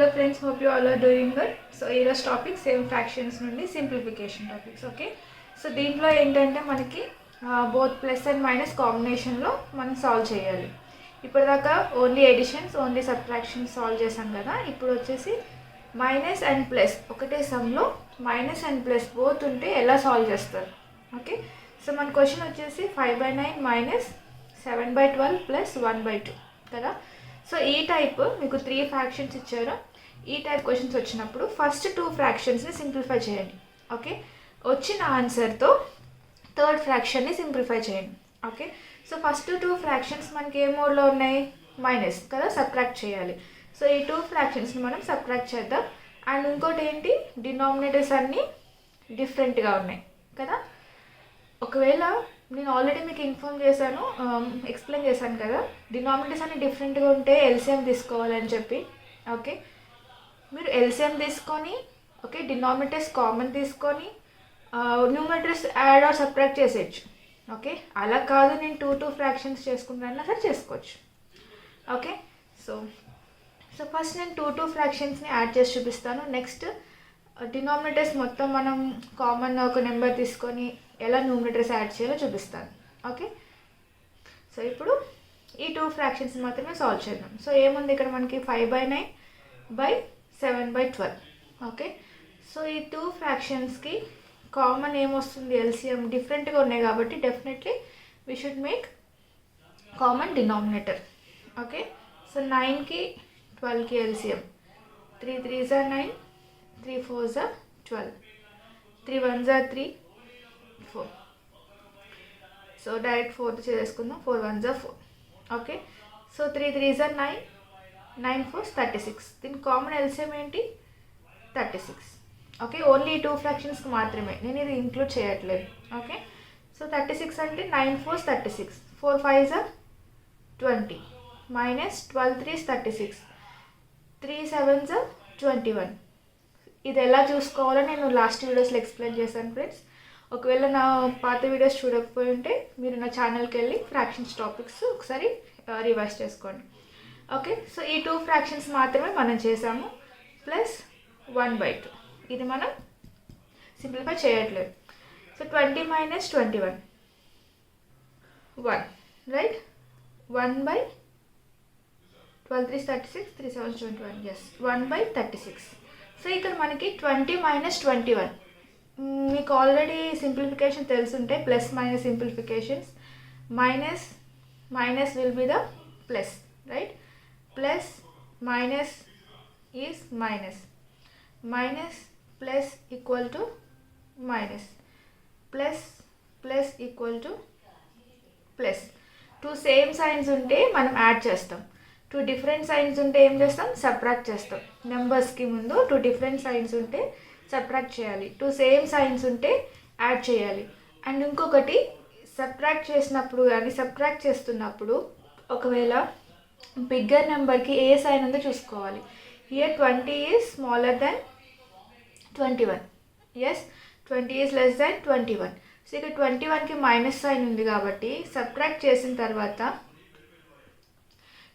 Hello friends, hope you all are doing good. So ఈరోజు topic same fractions నుండి simplification topics. Okay, so దీంట్లో ఏంటంటే మనకి both plus and minus కాంబినేషన్లో మనం సాల్వ్ చేయాలి. ఇప్పటిదాకా only additions, only subtractions solve చేసాం కదా. ఇప్పుడు వచ్చేసి మైనస్ అండ్ ప్లస్ ఒకటే సమ్లో మైనస్ అండ్ ప్లస్ బోత్ ఉంటే ఎలా సాల్వ్ చేస్తారు. ఓకే, సో మన క్వశ్చన్ వచ్చేసి 5/9 మైనస్ 7/12 ప్లస్ 1/2 కదా. సో ఈ టైప్ మీకు 3 ఫ్రాక్షన్స్ ఇచ్చారు. ఈ టైప్ క్వశ్చన్స్ వచ్చినప్పుడు ఫస్ట్ 2 ఫ్రాక్షన్స్ని సింప్లిఫై చేయండి. ఓకే, వచ్చిన ఆన్సర్తో థర్డ్ ఫ్రాక్షన్ని సింప్లిఫై చేయండి. ఓకే, సో ఫస్ట్ 2 ఫ్రాక్షన్స్ మనకి ఏ మోడ్లో ఉన్నాయి, మైనస్ కదా, సబ్ట్రాక్ట్ చేయాలి. సో ఈ 2 ఫ్రాక్షన్స్ని మనం సబ్ట్రాక్ట్ చేద్దాం. అండ్ ఇంకోటి ఏంటి, డినామినేటర్స్ అన్నీ డిఫరెంట్గా ఉన్నాయి కదా. ఒకవేళ నేను ఆల్రెడీ మీకు ఇన్ఫార్మ్ చేశాను, ఎక్స్ప్లెయిన్ చేశాను కదా, డినామినేటర్స్ అన్ని డిఫరెంట్గా ఉంటే ఎల్సిఎం తీసుకోవాలని చెప్పి. ఓకే, మీరు ఎల్సిఎం తీసుకొని ఓకే డినామినేటర్స్ కామన్ తీసుకొని న్యూమరేటర్స్ యాడ్ ఆర్ సబ్ట్రాక్ట్ చేసేయచ్చు. ఓకే, అలా కాదు నేను 2 ఫ్రాక్షన్స్ చేసుకుంటానన్నా సరే చేసుకోవచ్చు. ఓకే, సో ఫస్ట్ నేను 2 ఫ్రాక్షన్స్ని యాడ్ చేసి చూపిస్తాను. నెక్స్ట్ డినామినేటర్స్ మొత్తం మనం కామన్ ఒక నెంబర్ తీసుకొని ఎలా న్యూమరేటర్స్ యాడ్ చేయాలో చూపిస్తాను. ఓకే, సో ఇప్పుడు ఈ 2 ఫ్రాక్షన్స్ మాత్రమే సాల్వ్ చేద్దాం. సో ఏముంది ఇక్కడ మనకి 5/9 బై 7/12. ఓకే, సో ఈ 2 ఫ్రాక్షన్స్కి కామన్ ఏమొస్తుంది, ఎల్సిఎం డిఫరెంట్గా ఉన్నాయి కాబట్టి definitely we should make common denominator. Okay, so 9కి 12కి LCM 3 3s are 9, 3 4s are 12, 3 1s are 3, 4. So direct 4 చేసుకుందాం, 4 1s are 4. Okay, so 3 3s are 9, 9 4s 36. దీని కామన్ ఎల్సిఎం ఏంటి, 36. Okay, only 2 ఫ్రాక్షన్స్కి మాత్రమే, నేను ఇది ఇంక్లూడ్ చేయట్లేదు. ఓకే, సో 36 అంటే 9 4s 36, 4 5s are 20, minus 12 3s 36, 3 7s are 21. ఇది ఎలా చూసుకోవాలో నేను లాస్ట్ వీడియోస్లో ఎక్స్ప్లెయిన్ చేశాను ఫ్రెండ్స్. ఒకవేళ నా పాత వీడియోస్ చూడకపోయి ఉంటే మీరు నా ఛానల్కి వెళ్ళి ఫ్రాక్షన్స్ టాపిక్స్ ఒకసారి రివైజ్ చేసుకోండి. ఓకే, సో ఈ 2 ఫ్రాక్షన్స్ మాత్రమే మనం చేసాము, ప్లస్ 1/2. ఇది మనం సింప్లిఫై చేయట్లేదు. So 20 minus 21 1, right. 1/12 3 36, 3 7 21, yes 1/36. So ఇక్కడ మనకి 20 మైనస్ 21, మీకు ఆల్రెడీ సింప్లిఫికేషన్ తెలుసుంటే plus minus simplifications, minus will be the plus, right. Plus minus is minus, minus plus equal to minus, plus equal to plus. 2 same signs ఉంటే మనం add చేస్తాం, 2 different science ఉంటే ఏం చేస్తాం, సబ్ట్రాక్ట్ చేస్తాం. నెంబర్స్కి ముందు 2 డిఫరెంట్ సైన్స్ ఉంటే సబ్ట్రాక్ట్ చేయాలి, 2 సేమ్ సైన్స్ ఉంటే యాడ్ చేయాలి. అండ్ ఇంకొకటి, సబ్ట్రాక్ట్ చేసినప్పుడు కానీ సబ్ట్రాక్ట్ చేస్తున్నప్పుడు ఒకవేళ బిగ్గర్ నెంబర్కి ఏ సైన్ ఉందో చూసుకోవాలి. Here 20 is smaller then 21, yes 20 is less then 21. So ఇక్కడ 21కి మైనస్ సైన్ ఉంది కాబట్టి సబ్ట్రాక్ట్ చేసిన తర్వాత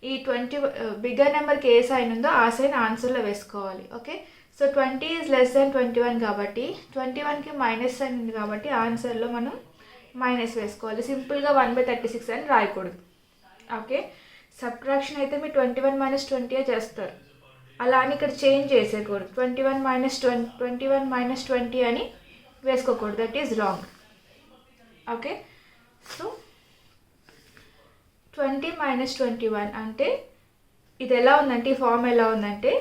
ఈ 20 బిగ్గర్ నెంబర్కి ఏ సైన్ ఉందో ఆ సైన్ ఆన్సర్లో వేసుకోవాలి. Okay, so 20 is less then 21 కాబట్టి 21కి మైనస్ సైన్ ఉంది కాబట్టి ఆన్సర్లో మనం మైనస్ వేసుకోవాలి. సింపుల్గా 1/36 అని రాయకూడదు. ఓకే, సబ్ట్రాక్షన్ అయితే మీరు 21 మైనస్ 20 చేస్తారు, అలా అని ఇక్కడ చేంజ్ చేసేయకూడదు. 21 మైనస్ 20 అని వేసుకోకూడదు, that is wrong. Okay, so 20 minus 21 అంటే ఇది ఎలా ఉందంటే, ఈ ఫామ్ ఎలా ఉందంటే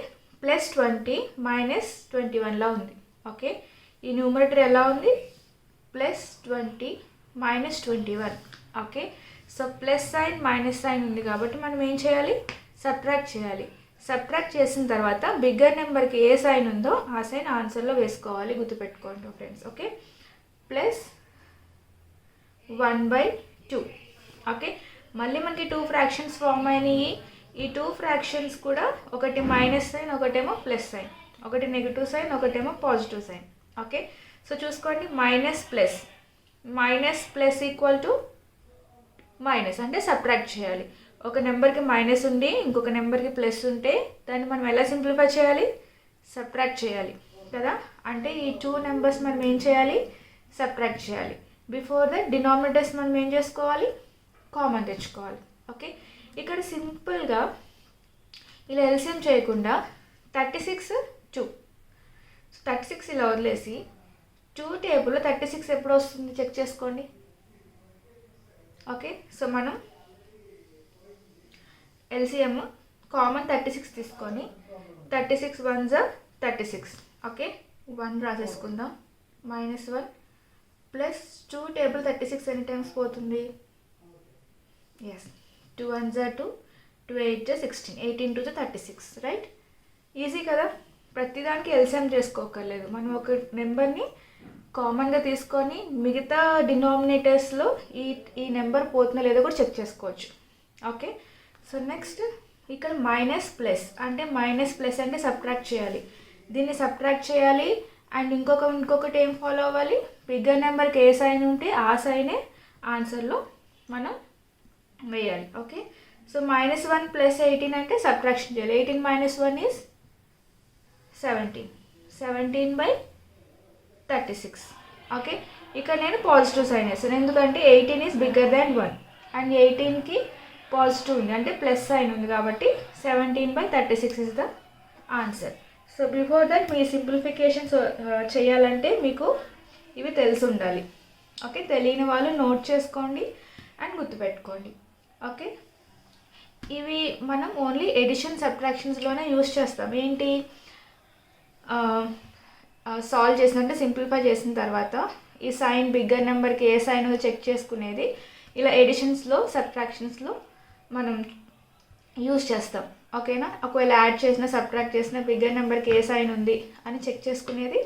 ప్లస్ 20 మైనస్ 21లా ఉంది. ఓకే, ఈ న్యూమరేటర్ ఎలా ఉంది, plus 20 minus 21. Okay, so plus sign minus sign ఉంది కాబట్టి మనం ఏం చేయాలి, సబ్ట్రాక్ట్ చేయాలి. సబ్ట్రాక్ట్ చేసిన తర్వాత బిగ్గర్ నెంబర్కి ఏ సైన్ ఉందో ఆ సైన్ ఆన్సర్లో వేసుకోవాలి, గుర్తుపెట్టుకోండి ఫ్రెండ్స్. Okay, plus 1/2. ఓకే, మళ్ళీ మనకి 2 ఫ్రాక్షన్స్ ఫామ్ అయినాయి. ఈ 2 ఫ్రాక్షన్స్ కూడా ఒకటి మైనస్ సైన్, ఒకటేమో ప్లస్ సైన్, ఒకటి నెగిటివ్ సైన్, ఒకటేమో పాజిటివ్ సైన్. ఓకే, సో చూసుకోండి, minus plus equal to minus అంటే సబ్ట్రాక్ట్ చేయాలి. ఒక నెంబర్కి మైనస్ ఉండి ఇంకొక నెంబర్కి ప్లస్ ఉంటే దాన్ని మనం ఎలా సింప్లిఫై చేయాలి, సబ్ట్రాక్ట్ చేయాలి కదా. అంటే ఈ 2 నెంబర్స్ మనం ఏం చేయాలి, సబ్ట్రాక్ట్ చేయాలి. బిఫోర్ దట్ డినామినేటర్స్ మనం ఏం చేసుకోవాలి, కామన్ తెచ్చుకోవాలి. ఓకే, ఇక్కడ సింపుల్గా ఇలా ఎల్సిఎం చేయకుండా 36 2 36 ఇలా వదిలేసి 2 టేబుల్లో 36 ఎప్పుడు వస్తుంది చెక్ చేసుకోండి. ఓకే, సో మనం ఎల్సిఎం కామన్ 36 తీసుకొని 36 1s 36. ఓకే, 1 రాసేసుకుందాం. -1 ప్లస్ 2 టేబుల్ 36 ఎన్ని టైమ్స్ పోతుంది, ఎస్ 2 1s 2, 2 8 16, 18 2 36, రైట్. ఈజీ కదా, ప్రతిదానికి ఎల్సిఎం చేసుకోకర్లేదు. మనం ఒక నెంబర్ని కామన్గా తీసుకొని మిగతా డినామినేటర్స్లో ఈ నెంబర్ పోతుందో లేదో కూడా చెక్ చేసుకోవచ్చు. ఓకే, సో నెక్స్ట్ ఇక్కడ మైనస్ ప్లస్ అంటే సబ్ట్రాక్ట్ చేయాలి. దీన్ని సబ్ట్రాక్ట్ చేయాలి అండ్ ఇంకొకటి ఏం ఫాలో అవ్వాలి, బిగ్గర్ నెంబర్కి ఏ సైన్ ఉంటే ఆ సైనే ఆన్సర్లో మనం వేయాలి. ఓకే, సో -1 ప్లస్ 18 అంటే సబ్ట్రాక్షన్ చేయాలి. 18 - 1 ఈజ్ 17, 17/36. ఓకే, ఇక్కడ నేను పాజిటివ్ సైన్ వేస్తాను ఎందుకంటే 18 ఈజ్ బిగ్గర్ దాన్ 1 అండ్ 18కి పాజిటివ్ ఉంది అంటే ప్లస్ సైన్ ఉంది కాబట్టి 17/36 is the answer. So before that మీ సింప్లిఫికేషన్ చేయాలంటే మీకు ఇవి తెలిసి ఉండాలి. ఓకే, తెలియని వాళ్ళు నోట్ చేసుకోండి అండ్ గుర్తుపెట్టుకోండి. ఓకే, ఇవి మనం ఓన్లీ ఎడిషన్ సబ్ట్రాక్షన్స్లోనే యూస్ చేస్తాం. ఏంటి, సాల్వ్ చేసినట్టు సింప్లిఫై చేసిన తర్వాత ఈ సైన్ బిగ్గర్ నెంబర్కి ఏ సైన్ చెక్ చేసుకునేది ఇలా ఎడిషన్స్లో సబ్ట్రాక్షన్స్లో మనం యూస్ చేస్తాం. ఓకేనా, ఒకవేళ యాడ్ చేసిన సబ్ట్రాక్ట్ చేసిన బిగ్గర్ నెంబర్కి ఏ సైన్ ఉంది అని చెక్ చేసుకునేది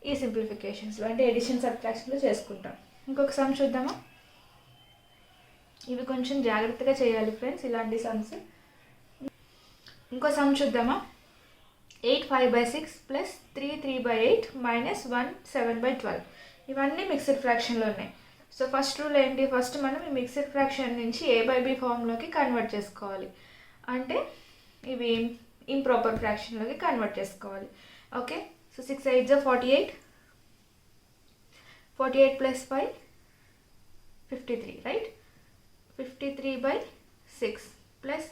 ఈ సింప్లిఫికేషన్స్లో అంటే ఎడిషన్ సబ్ట్రాక్షన్లో చేసుకుంటాం. ఇంకొక సమ్ చూద్దామా, ఇవి కొంచెం జాగ్రత్తగా చేయాలి ఫ్రెండ్స్ ఇలాంటి సమ్స్. ఇంకో సమ్ చూద్దామా, 8 5/6 ప్లస్ 3 3/8 మైనస్ 1 7/12. ఇవన్నీ మిక్స్డ్ ఫ్రాక్షన్లో ఉన్నాయి. సో ఫస్ట్ రూల్ ఏంటి, ఫస్ట్ మనం ఈ మిక్స్డ్ ఫ్రాక్షన్ నుంచి A/B ఫామ్లోకి కన్వర్ట్ చేసుకోవాలి. అంటే ఇవి ఇంప్రాపర్ ఫ్రాక్షన్లోకి కన్వర్ట్ చేసుకోవాలి. Okay, so 6 8s 48, 48 plus 5 53, right. 53/6 plus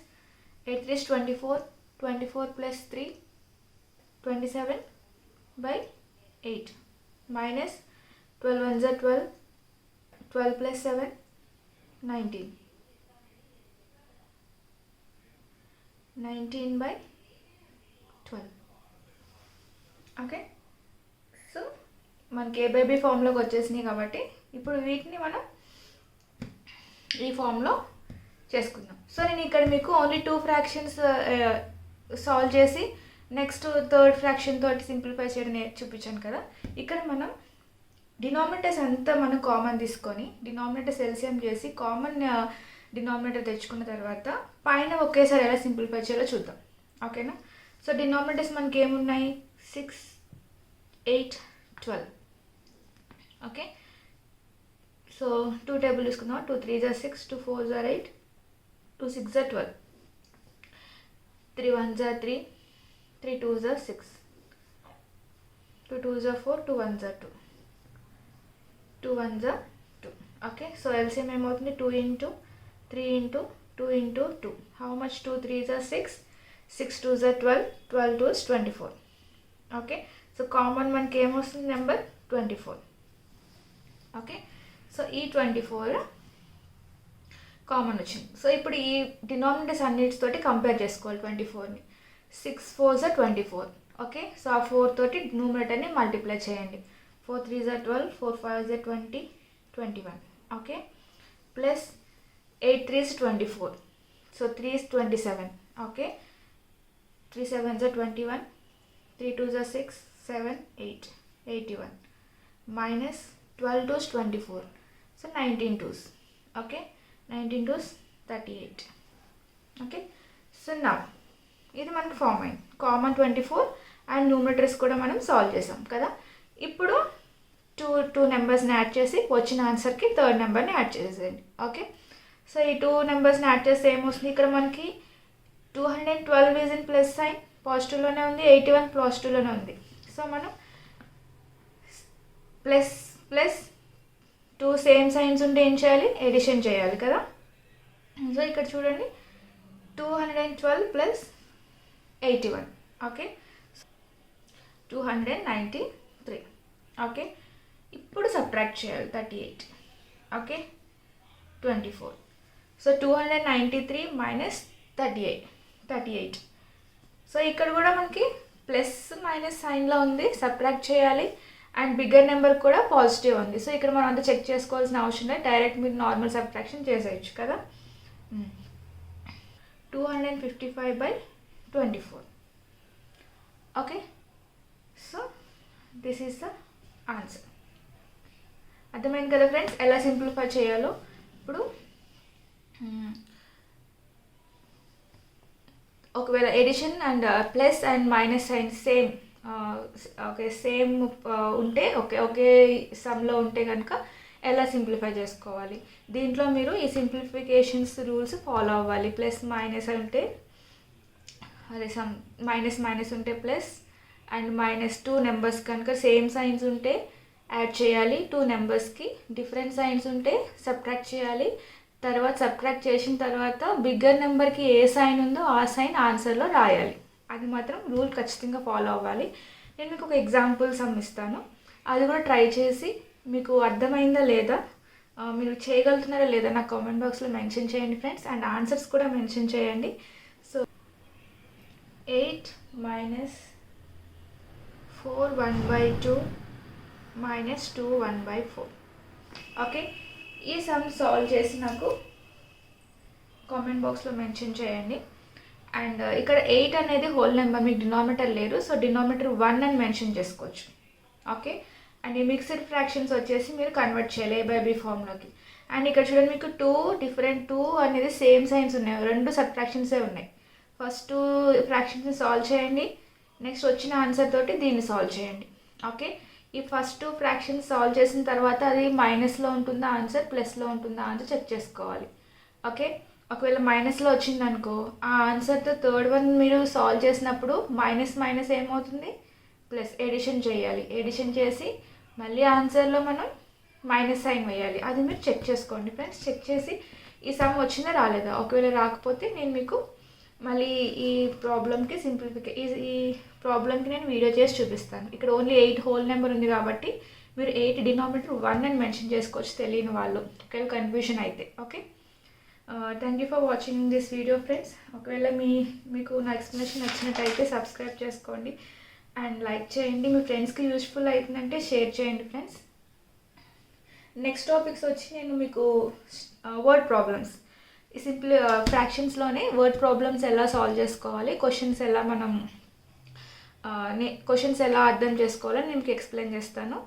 8 3 24, 24 plus 3 27/8 minus 12 1s 12, 12 plus 7 19, 19/12. Okay, so మనకి A/B ఫామ్లోకి వచ్చేసినాయి కాబట్టి ఇప్పుడు వీటిని మనం ఈ ఫామ్లో చేసుకుందాం. సో నేను ఇక్కడ మీకు ఓన్లీ 2 ఫ్రాక్షన్స్ సాల్వ్ చేసి నెక్స్ట్ థర్డ్ ఫ్రాక్షన్ తోటి సింప్లిఫై చేయడం చూపించాను కదా. ఇక్కడ మనం డినామినేటర్స్ అంతా మనం కామన్ తీసుకొని డినామినేటర్స్ ఎల్సిఎం చేసి కామన్ డినామినేటర్ తెచ్చుకున్న తర్వాత పైన ఒకేసారి ఎలా సింప్లిఫై చేయాలో చూద్దాం. ఓకేనా, సో డినామినేటర్స్ మనకి ఏమున్నాయి, 6 8 12. ఓకే, సో 2 టేబుల్ తీసుకుందాం. 2 3s 6, 2 4s 8, 2 6s 12, 3 1s 3, 3 2s 6, 2 2s 4, 2 1s 2, 2 1s 2. Okay, so LCM ఏమవుతుంది, 2 into 3 into 2 into 2. How much, 2 3s 6, 6 2s 12, 12 2s 24. Okay, so common మనకి ఏమొస్తుంది నెంబర్ 24. ఓకే, సో ఈ 24 కామన్ వచ్చింది. So ఇప్పుడు ఈ డినామినేటర్స్ అన్నిటితోటి కంపేర్ చేసుకోవాలి 24ని. 6 4s 24. Okay, so ఆ 4 తోటి న్యూమరేటర్ని మల్టిప్లై చేయండి. 4 3s 12, 4 5s 20, 21. Okay, plus 8 3s 24. So 3s 27. Okay, 3 7s 21, 3 2s 6, 7 8, 81. Minus 12 2s 24. So 19 2s. Okay, 19 2s 38. Okay, so now ఇది మనకు ఫామ్ అయింది. కామన్ 24 అండ్ న్యూమరేటర్స్ కూడా మనం సాల్వ్ చేసాం కదా. ఇప్పుడు టూ నెంబర్స్ని యాడ్ చేసి వచ్చిన ఆన్సర్కి థర్డ్ నెంబర్ని యాడ్ చేసేయండి. ఓకే, సో ఈ 2 నెంబర్స్ని యాడ్ చేస్తే ఏమొస్తుంది, ఇక్కడ మనకి 212 ఈజ్ ఇన్ ప్లస్ సైన్, పాజిటివ్లోనే ఉంది, 81 పాజిటివ్లోనే ఉంది. సో మనం ప్లస్ ప్లస్ 2 సేమ్ సైన్స్ ఉంటే ఏం చేయాలి, ఎడిషన్ చేయాలి కదా. సో ఇక్కడ చూడండి 212 ప్లస్ 81, ఓకే 293, ఓకే. ఇప్పుడు సబ్ట్రాక్ట్ చేయాలి 38, ఓకే 24. So 293 minus 38. సో ఇక్కడ కూడా మనకి ప్లస్ మైనస్ సైన్లో ఉంది, సబ్ట్రాక్ట్ చేయాలి. అండ్ బిగ్గర్ నెంబర్ కూడా పాజిటివ్ ఉంది. సో ఇక్కడ మనం అంతా చెక్ చేసుకోవాల్సిన అవసరం లేదు, డైరెక్ట్ మీరు నార్మల్ సబ్ట్రాక్షన్ చేసేయచ్చు కదా. 255/24, okay. So this is the answer. అర్థమైంది కదా ఫ్రెండ్స్ ఎలా సింప్లిఫై చేయాలో. ఇప్పుడు ఒకవేళ addition and plus and minus sign same, okay same ఉంటే, ఒకే సమ్లో ఉంటే కనుక ఎలా సింప్లిఫై చేసుకోవాలి. దీంట్లో మీరు ఈ సింప్లిఫికేషన్స్ రూల్స్ ఫాలో అవ్వాలి. ప్లస్ మైనస్ అంటే అదే సమ్ మైనస్ ఉంటే ప్లస్, అండ్ -2 నెంబర్స్ కనుక సేమ్ సైన్స్ ఉంటే యాడ్ చేయాలి, 2 నెంబర్స్కి డిఫరెంట్ సైన్స్ ఉంటే సబ్ట్రాక్ట్ చేయాలి. తర్వాత సబ్ట్రాక్ట్ చేసిన తర్వాత బిగ్గర్ నెంబర్కి ఏ సైన్ ఉందో ఆ సైన్ ఆన్సర్లో రాయాలి. అది మాత్రం రూల్ ఖచ్చితంగా ఫాలో అవ్వాలి. నేను మీకు ఒక ఎగ్జాంపుల్ సమ్ ఇస్తాను, అది కూడా ట్రై చేసి మీకు అర్థమైందా లేదా, మీరు చేయగలుగుతున్నారా లేదా నాకు కామెంట్ బాక్స్లో మెన్షన్ చేయండి ఫ్రెండ్స్. అండ్ ఆన్సర్స్ కూడా మెన్షన్ చేయండి. So 8 - 4 1/2 -2 1/4, okay. ఈ సమ్ సాల్వ్ చేసి నాకు కామెంట్ బాక్స్లో మెన్షన్ చేయండి. అండ్ ఇక్కడ 8 అనేది హోల్ నెంబర్, మీకు డినామినేటర్ లేదు, సో డినామినేటర్ 1 అని మెన్షన్ చేసుకోవచ్చు, ఓకే. అండ్ ఈ మిక్స్డ్ ఫ్రాక్షన్స్ వచ్చేసి మీరు కన్వర్ట్ చేయాలి A/B ఫామ్లోకి. అండ్ ఇక్కడ చూడండి మీకు 2 అనేది సేమ్ సైన్స్ ఉన్నాయి, 2 సబ్ట్రాక్షన్సే ఉన్నాయి. ఫస్ట్ 2 ఫ్రాక్షన్స్ని సాల్వ్ చేయండి, నెక్స్ట్ వచ్చిన ఆన్సర్ తోటి దీన్ని సాల్వ్ చేయండి, ఓకే. ఈ ఫస్ట్ 2 ఫ్రాక్షన్స్ సాల్వ్ చేసిన తర్వాత అది మైనస్లో ఉంటుందా ఆన్సర్, ప్లస్లో ఉంటుందా ఆన్సర్ చెక్ చేసుకోవాలి, ఓకే. ఒకవేళ మైనస్లో వచ్చిందనుకో ఆ ఆన్సర్తో థర్డ్ వన్ మీరు సాల్వ్ చేసినప్పుడు మైనస్ ఏమవుతుంది, ప్లస్ ఎడిషన్ చేయాలి. ఎడిషన్ చేసి మళ్ళీ ఆన్సర్లో మనం మైనస్ సైన్ వేయాలి. అది మీరు చెక్ చేసుకోండి ఫ్రెండ్స్. చెక్ చేసి ఈ సమ్ వచ్చిందా రాలేదా, ఒకవేళ రాకపోతే నేను మీకు మళ్ళీ ఈ ప్రాబ్లమ్కి ఈ ప్రాబ్లమ్కి నేను వీడియో చేసి చూపిస్తాను. ఇక్కడ ఓన్లీ 8 హోల్ నెంబర్ ఉంది కాబట్టి మీరు 8 డినామినేటర్ 1 అని మెన్షన్ చేసుకోవచ్చు తెలియని వాళ్ళు, ఒకవేళ కన్ఫ్యూషన్ అయితే, okay. Thank you for watching this video friends. ఒకవేళ మీకు నా ఎక్స్ప్లెనేషన్ నచ్చినట్టయితే సబ్స్క్రైబ్ చేసుకోండి అండ్ లైక్ చేయండి. మీ ఫ్రెండ్స్కి యూస్ఫుల్ అవుతుందంటే షేర్ చేయండి ఫ్రెండ్స్. నెక్స్ట్ టాపిక్స్ వచ్చి నేను మీకు వర్డ్ ప్రాబ్లమ్స్, సింపుల్ ఫ్రాక్షన్స్లోనే వర్డ్ ప్రాబ్లమ్స్ ఎలా సాల్వ్ చేసుకోవాలి, క్వశ్చన్స్ ఎలా అర్థం చేసుకోవాలని నేను మీకు ఎక్స్ప్లెయిన్ చేస్తాను.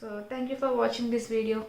So thank you for watching this video.